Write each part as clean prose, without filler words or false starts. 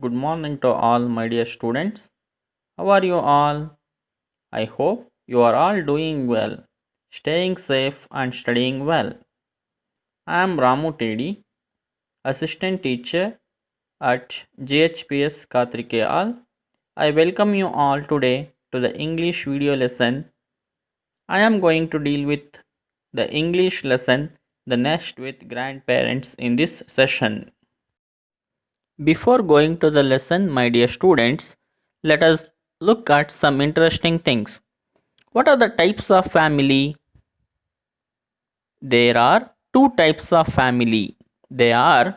Good morning to all my dear students. How are you all? I hope you are all doing well, staying safe and studying well. I am Ramu Tedi, assistant teacher at GHPS Katrikeal. I welcome you all today to the English video lesson. I am going to deal with the English lesson the next with grandparents in this session. Before going to the lesson, my dear students, let us look at some interesting things. What are the types of family? There are two types of family. They are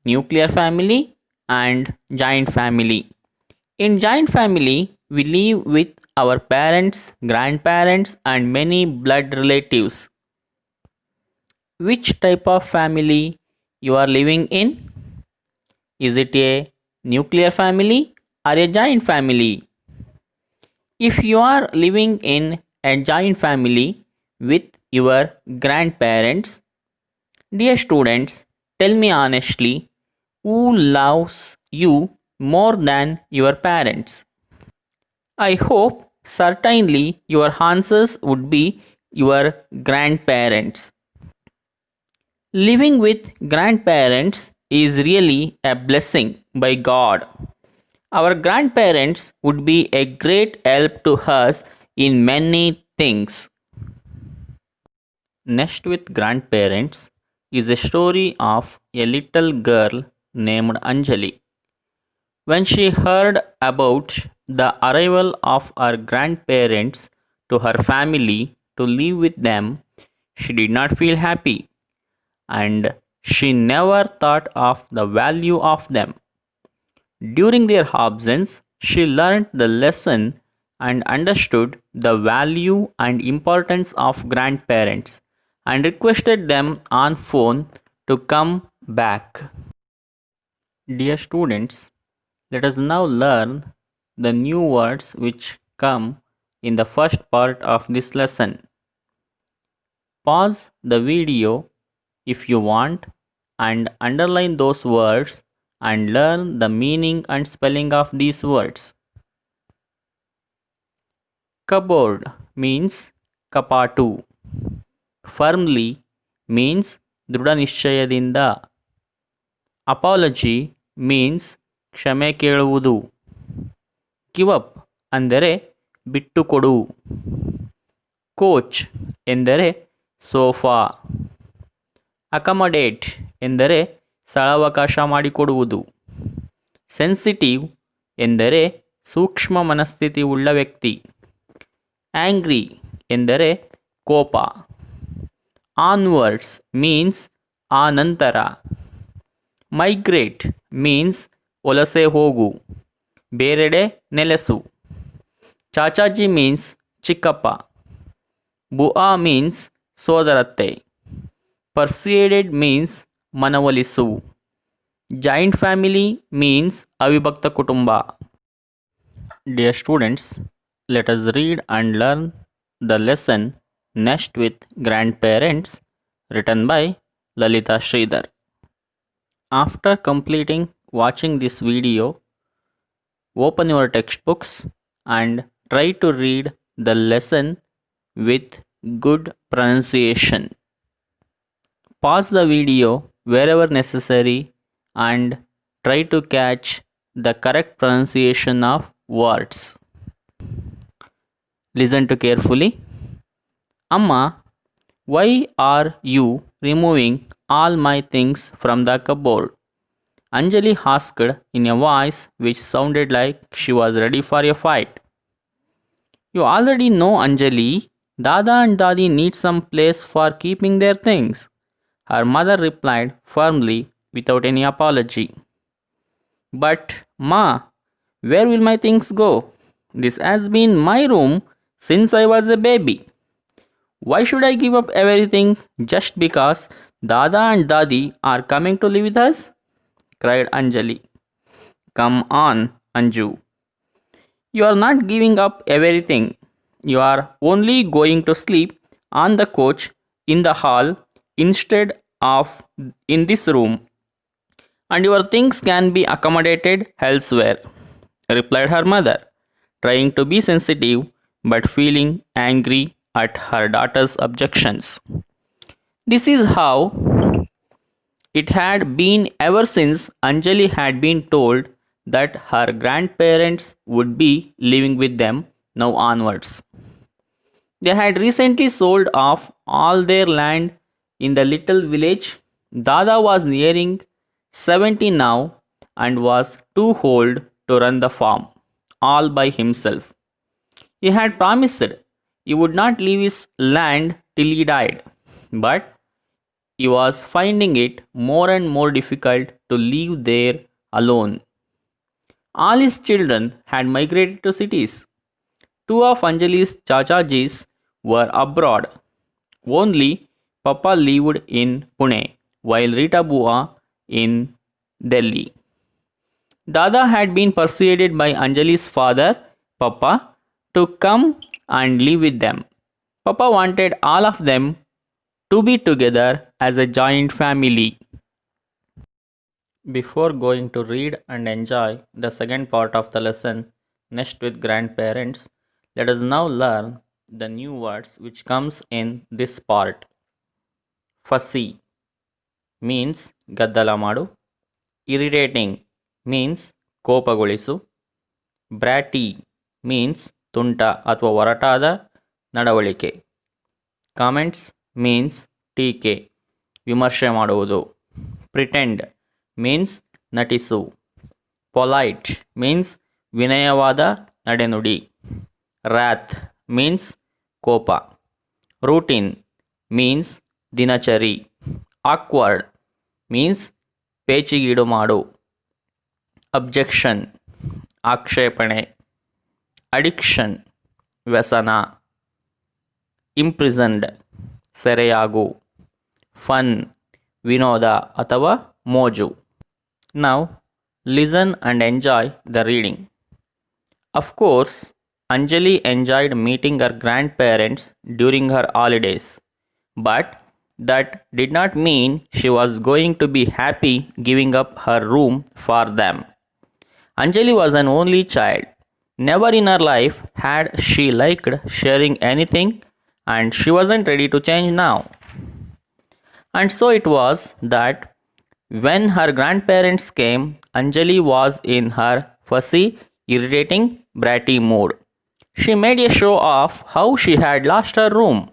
nuclear family and joint family. In joint family, we live with our parents, grandparents, and many blood relatives. Which type of family you are living in? Is it a nuclear family or a joint family? If you are living in a joint family with your grandparents, dear students, tell me honestly, who loves you more than your parents? I hope certainly your answers would be your grandparents. Living with grandparents is really a blessing by God. Our grandparents would be a great help to us in many things. Next with grandparents is a story of a little girl named Anjali. When she heard about the arrival of her grandparents to her family to live with them, she did not feel happy and she never thought of the value of them. During their absence, she learned the lesson and understood the value and importance of grandparents and requested them on phone to come back. Dear students, let us now learn the new words which come in the first part of this lesson. Pause the video if you want and underline those words and learn the meaning and spelling of these words. Cupboard means kapatu. Firmly means ದೃಢನಿಶ್ಚಯದಿಂದ. Apology means ಕ್ಷಮೆ ಕೇಳುವುದು. Give up ಅಂದರೆ ಬಿಟ್ಟುಕೊಡು. Couch ಎಂದರೆ ಸೋಫಾ. Accommodate ಎಂದರೆ ಸ್ಥಳಾವಕಾಶ ಮಾಡಿಕೊಡುವುದು. Sensitive ಎಂದರೆ ಸೂಕ್ಷ್ಮ ಮನಸ್ಥಿತಿ ಉಳ್ಳ ವ್ಯಕ್ತಿ. ಆಂಗ್ರಿ ಎಂದರೆ ಕೋಪ. ಆನ್ವರ್ಡ್ಸ್ ಮೀನ್ಸ್ ಆ ನಂತರ. ಮೈಗ್ರೇಟ್ ಮೀನ್ಸ್ ವಲಸೆ ಹೋಗು, ಬೇರೆಡೆ ನೆಲೆಸು. ಚಾಚಾಜಿ ಮೀನ್ಸ್ ಚಿಕ್ಕಪ್ಪ. ಬುಆ ಮೀನ್ಸ್ ಸೋದರತ್ತೆ. ಪರ್ಸಿಯೇಡೆಡ್ ಮೀನ್ಸ್ ಮನವೊಲಿಸು. ಜಾಯಿಂಟ್ ಫ್ಯಾಮಿಲಿ ಮೀನ್ಸ್ ಅವಿಭಕ್ತ ಕುಟುಂಬ. Dear students, let us read and learn the lesson Nest with Grandparents written by Lalita Sridhar. After completing watching this video, open your textbooks and try to read the lesson with good pronunciation. Pause the video wherever necessary and try to catch the correct pronunciation of words. Listen to carefully. Amma, why are you removing all my things from the cupboard? Anjali asked in a voice which sounded like she was ready for a fight. You already know, Anjali. Dada and Dadi need some place for keeping their things, her mother replied firmly without any apology. But, Ma, where will my things go? This has been my room since I was a baby. Why should I give up everything just because Dada and Dadi are coming to live with us? Cried Anjali. Come on, Anju. You are not giving up everything. You are only going to sleep on the couch in the hall instead of in this room. And your things can be accommodated elsewhere, replied her mother, trying to be sensitive but feeling angry at her daughter's objections. This is how it had been ever since Anjali had been told that her grandparents would be living with them now onwards. They had recently sold off all their land in the little village. Dada was nearing 70 now and was too old to run the farm all by himself. He had promised he would not leave his land till he died, but he was finding it more and more difficult to live there alone. All his children had migrated to cities. Two of Anjali's Chachajis were abroad. Only Papa lived in Pune, while Rita Bua in Delhi. Dada had been persuaded by Anjali's father, Papa, to come and live with them. Papa wanted all of them to be together as a joint family. Before going to read and enjoy the second part of the lesson, Nest with Grandparents, let us now learn the new words which comes in this part. Fussy means gaddala madu. Irritating means ಕೋಪಗೊಳಿಸು. Bratty means ತುಂಟ ಅಥವಾ ಒರಟಾದ ನಡವಳಿಕೆ. Comments means ಟೀಕೆ ವಿಮರ್ಶೆ ಮಾಡುವುದು. Pretend means ನಟಿಸು. Polite means ವಿನಯವಾದ ನಡೆನುಡಿ. Wrath means ಕೋಪ. Routine means ದಿನಚರಿ. Awkward means ಪೇಚಿಗೀಡು ಮಾಡು. Objection ಆಕ್ಷೇಪಣೆ. Addiction ವ್ಯಸನ. Imprisoned ಸೆರೆಯಾಗು. Fun ವಿನೋದ ಅಥವಾ ಮೋಜು. Now listen and enjoy the reading. Of course, Anjali enjoyed meeting her grandparents during her holidays, but that did not mean she was going to be happy giving up her room for them. Anjali was an only child. Never in her life had she liked sharing anything, and she wasn't ready to change now. And so it was that when her grandparents came, Anjali was in her fussy, irritating, bratty mood. She made a show of how she had lost her room.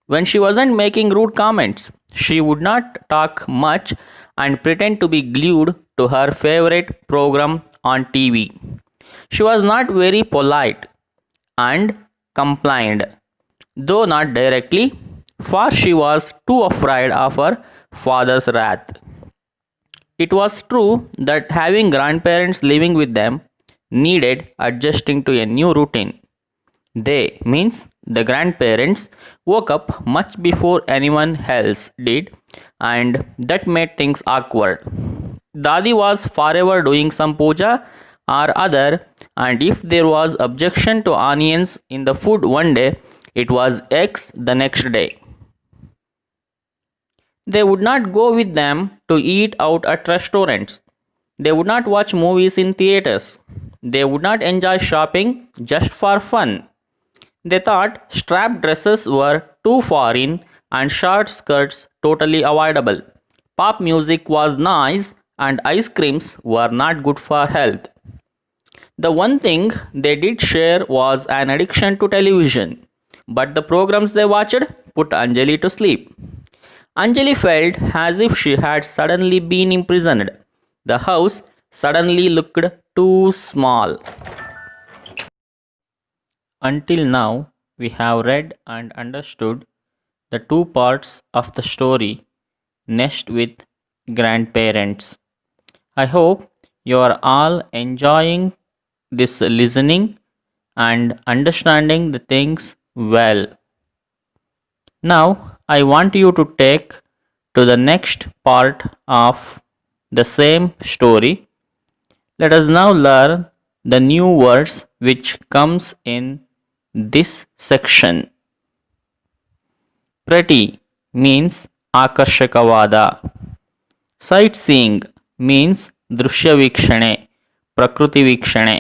When she wasn't making rude comments, she would not talk much and pretend to be glued to her favorite program on TV. She was not very polite and complained, though not directly, for she was too afraid of her father's wrath. It was true that having grandparents living with them needed adjusting to a new routine. They means the grandparents woke up much before anyone else did, and that made things awkward. Dadi was forever doing some puja or other, and if there was objection to onions in the food one day, it was eggs the next day. They would not go with them to eat out at restaurants. They would not watch movies in theaters. They would not enjoy shopping just for fun. They thought strap dresses were too foreign and short skirts totally avoidable. Pop music was nice and ice creams were not good for health. The one thing they did share was an addiction to television, but the programs they watched put Anjali to sleep. Anjali felt as if she had suddenly been imprisoned. The house suddenly looked too small. Until now, we have read and understood the two parts of the story, Nest with Grandparents. I hope you are all enjoying this listening and understanding the things well. Now, I want you to take to the next part of the same story. Let us now learn the new words which comes in this section. Pretty means ಆಕರ್ಷಕವಾದ. Sightseeing means ದೃಶ್ಯ ವೀಕ್ಷಣೆ, ಪ್ರಕೃತಿ ವೀಕ್ಷಣೆ.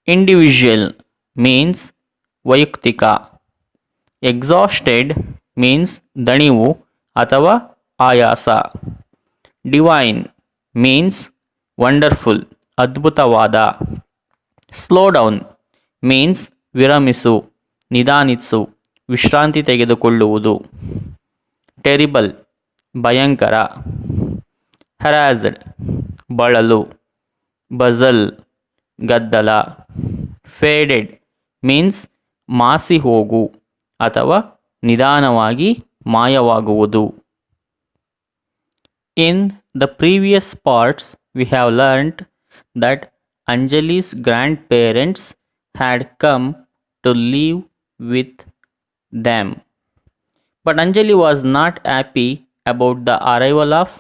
Individual means ವೈಯಕ್ತಿಕ. Exhausted means ದಣಿವು ಅಥವಾ ಆಯಾಸ. Divine means wonderful ಅದ್ಭುತವಾದ. Slow down means ವಿರಮಿಸು, ನಿಧಾನಿಸು, ವಿಶ್ರಾಂತಿ ತೆಗೆದುಕೊಳ್ಳುವುದು. ಟೆರಿಬಲ್ ಭಯಂಕರ. ಹರಾಸ್ಡ್ ಬಳಲು. ಬಜಲ್ ಗದ್ದಲ. ಫೇಡೆಡ್ ಮೀನ್ಸ್ ಮಾಸಿ ಹೋಗು ಅಥವಾ ನಿಧಾನವಾಗಿ ಮಾಯವಾಗುವುದು. In the previous parts we have learnt that Anjali's grandparents had come to live with them. But Anjali was not happy about the arrival of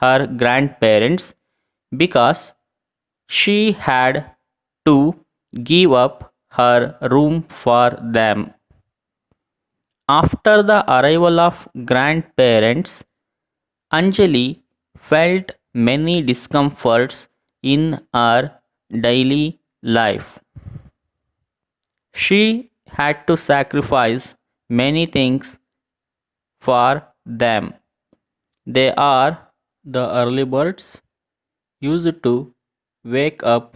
her grandparents because she had to give up her room for them. After the arrival of grandparents, Anjali felt many discomforts in her daily life. She had to sacrifice many things for them. They are the early birds used to wake up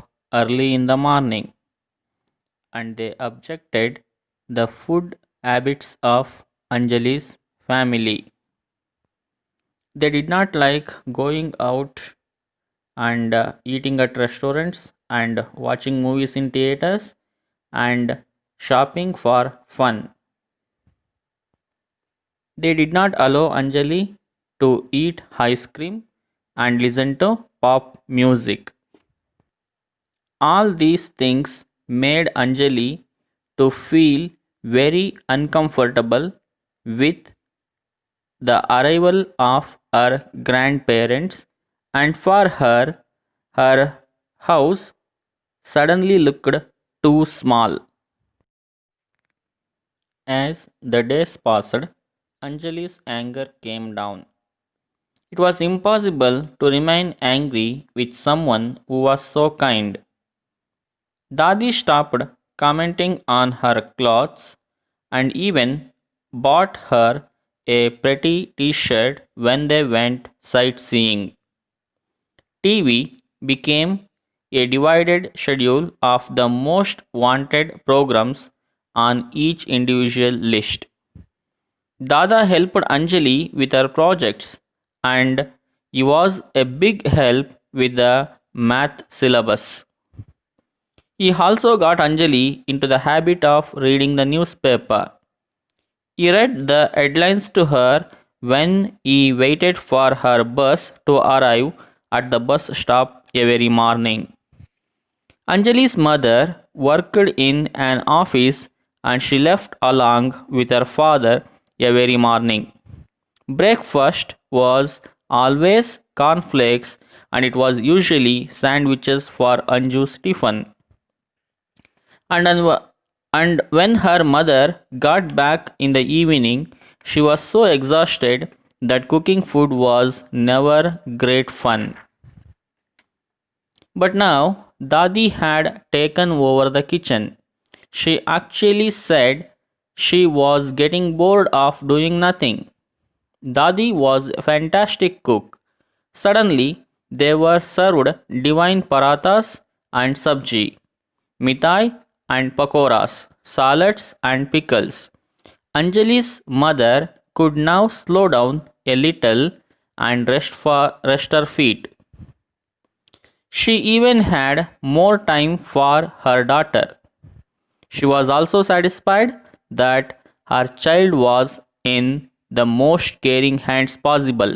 early in the morning, and they objected the food habits of Anjali's family. They did not like going out and eating at restaurants and watching movies in theaters and shopping for fun. They did not allow Anjali to eat ice cream and listen to pop music. All these things made Anjali to feel very uncomfortable with the arrival of her grandparents, and for her, her house suddenly looked too small. As the days passed, Anjali's anger came down. It was impossible to remain angry with someone who was so kind. Dadi stopped commenting on her clothes and even bought her a pretty t-shirt when they went sightseeing. TV became a divided schedule of the most wanted programs on each individual list. Dada helped Anjali with her projects, and he was a big help with the math syllabus. He also got Anjali into the habit of reading the newspaper. He read the headlines to her when he waited for her bus to arrive at the bus stop every morning. Anjali's mother worked in an office and she left along with her father every morning. Breakfast was always cornflakes and it was usually sandwiches for Anju's tiffin. And when her mother got back in the evening, she was so exhausted that cooking food was never great fun. But now, Dadi had taken over the kitchen. She actually said she was getting bored of doing nothing. Dadi was a fantastic cook. Suddenly, they were served divine parathas and sabji, mithai and pakoras, salads and pickles. Anjali's mother could now slow down a little and rest her feet. She even had more time for her daughter. She was also satisfied that her child was in the most caring hands possible.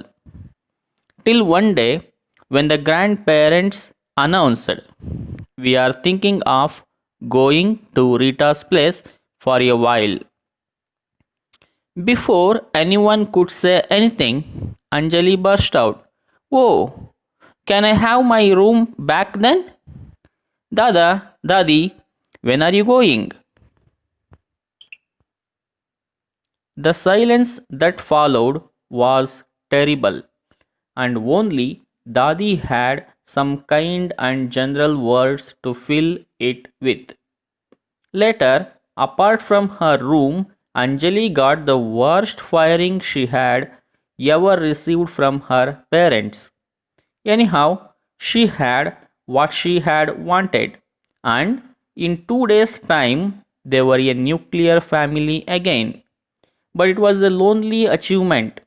Till one day, when the grandparents announced, "We are thinking of going to Rita's place for a while." Before anyone could say anything, Anjali burst out, "Oh, can I have my room back then? Dada, Dadi, when are you going?" The silence that followed was terrible, and only Dadi had some kind and general words to fill it with. Later, apart from her room, Anjali got the worst firing she had ever received from her parents. Anyhow, she had what she had wanted, and in 2 days' time, they were a nuclear family again. But it was a lonely achievement.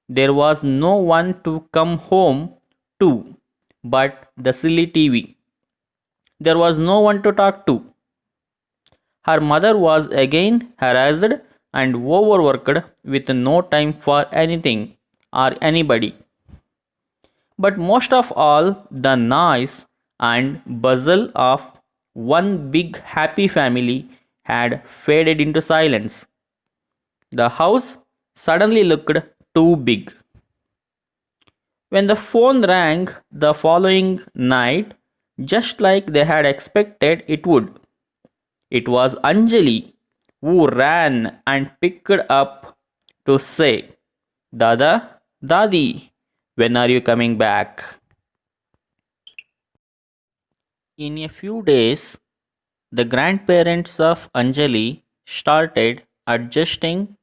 There was no one to come home to but the silly TV. There was no one to talk to. Her mother was again harassed and overworked with no time for anything or anybody. But most of all, the noise and bustle of one big happy family had faded into silence. The house suddenly looked too big. When the phone rang the following night, just like they had expected it would, it was Anjali who ran and picked up to say, Dada, Dadi, when are you coming back? In a few days, the grandparents of Anjali started adjusting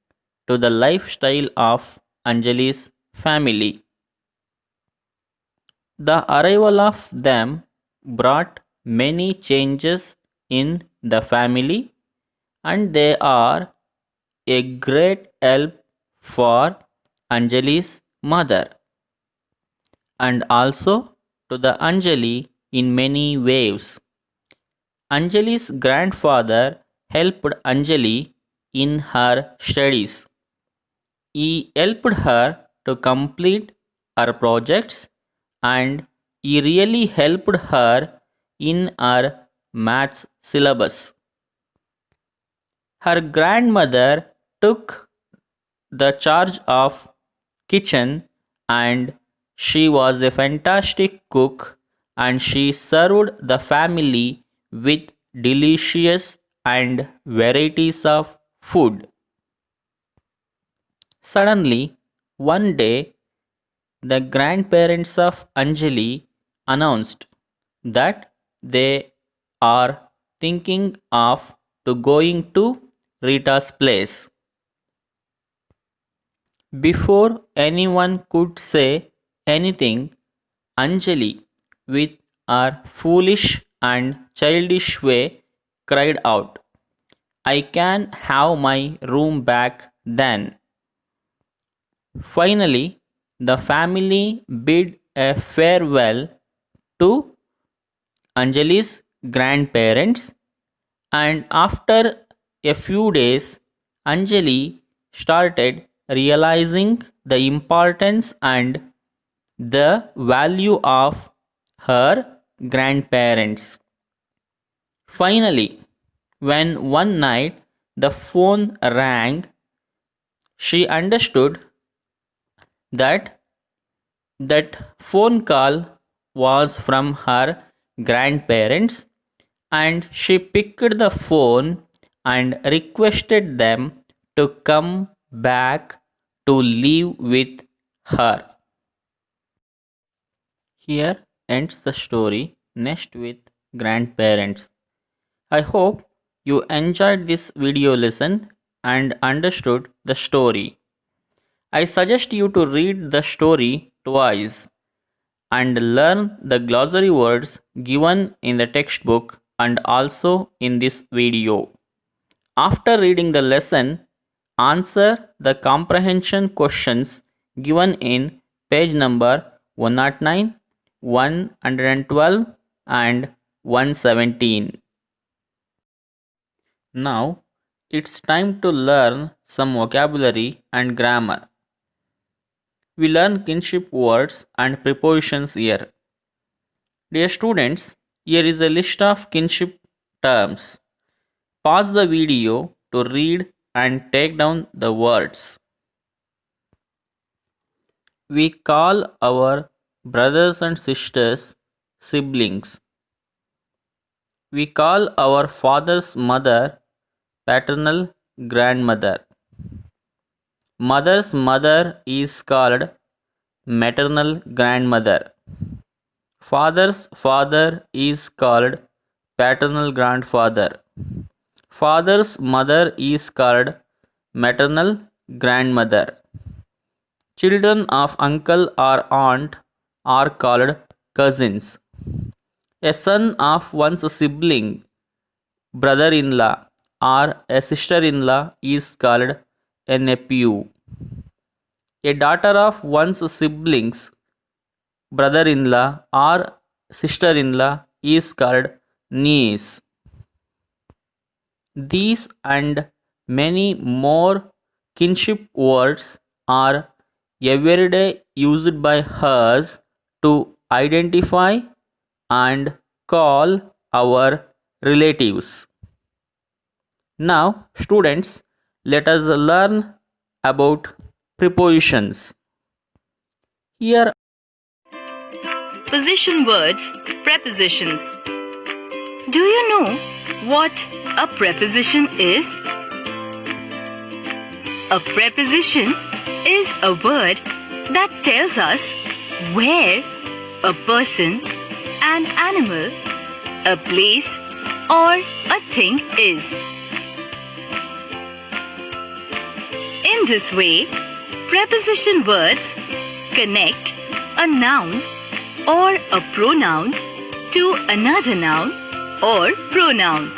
to the lifestyle of Anjali's family. The arrival of them brought many changes in the family, and they are a great help for Anjali's mother and also to the Anjali in many ways. Anjali's grandfather helped Anjali in her studies. He helped her to complete her projects and he really helped her in her maths syllabus. Her grandmother took the charge of kitchen and she was a fantastic cook and she served the family with delicious and varieties of food. Suddenly, one day, the grandparents of Anjali announced that they are thinking of to going to Rita's place. Before anyone could say anything, Anjali, with her foolish and childish way, cried out, I can have my room back then. Finally, the family bid a farewell to Anjali's grandparents, and after a few days, Anjali started realizing the importance and the value of her grandparents. Finally, when one night the phone rang, she understood that that phone call was from her grandparents and she picked the phone and requested them to come back to live with her. Here ends the story Next with Grandparents. I hope you enjoyed this video lesson and understood the story. I suggest you to read the story twice and learn the glossary words given in the textbook and also in this video. After reading the lesson, answer the comprehension questions given in page number 109, 112 and 117. Now it's time to learn some vocabulary and grammar. We learn kinship words and prepositions here. Dear students, here is a list of kinship terms. Pause the video to read and take down the words. We call our brothers and sisters siblings. We call our father's mother paternal grandmother. Mother's mother is called maternal grandmother. Father's father is called paternal grandfather. Father's mother is called maternal grandmother. Children of uncle or aunt are called cousins. A son of one's sibling, brother in law, or a sister in law is called a nephew. A daughter of one's siblings, brother in law, or sister in law is called niece. These and many more kinship words are everyday used by us to identify and call our relatives. Now, students, let us learn about prepositions. Here, Position words, prepositions. Do you know what a preposition is? A preposition is a word that tells us where a person, an animal, a place, or a thing is. In this way, preposition words connect a noun or a pronoun to another noun or pronoun.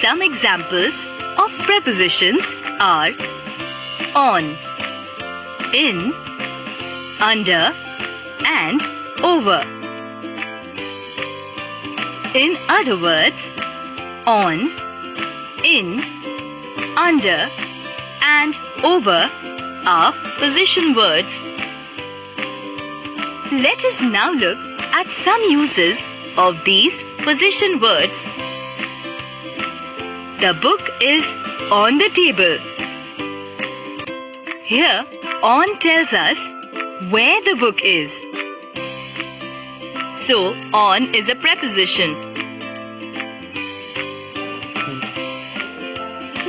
Some examples of prepositions are on, in, under, and over. In other words, on, in, under, and over are position words. Let us now look at some uses of these position words. The book is on the table. Here, on tells us where the book is. So, on is a preposition.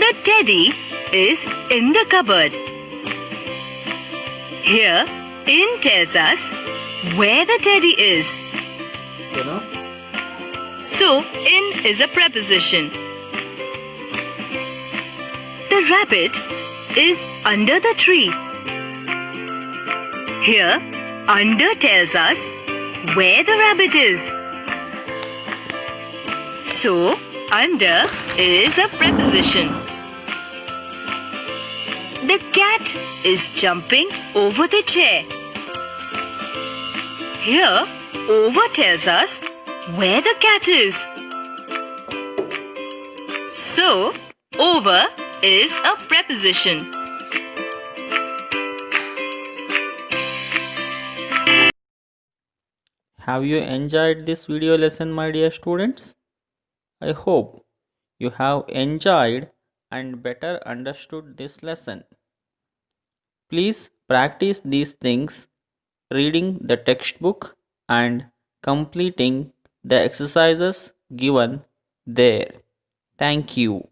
The teddy is in the cupboard. Here, in tells us where the teddy is. So, in is a preposition. The rabbit is under the tree. Here, under tells us where the rabbit is. So, under is a preposition. The cat is jumping over the chair. Here, over tells us where the cat is. So, over is a preposition. have you enjoyed this video lesson, my dear students? I hope you have enjoyed and better understood this lesson. Please practice these things, reading the textbook and completing the exercises given there. Thank you.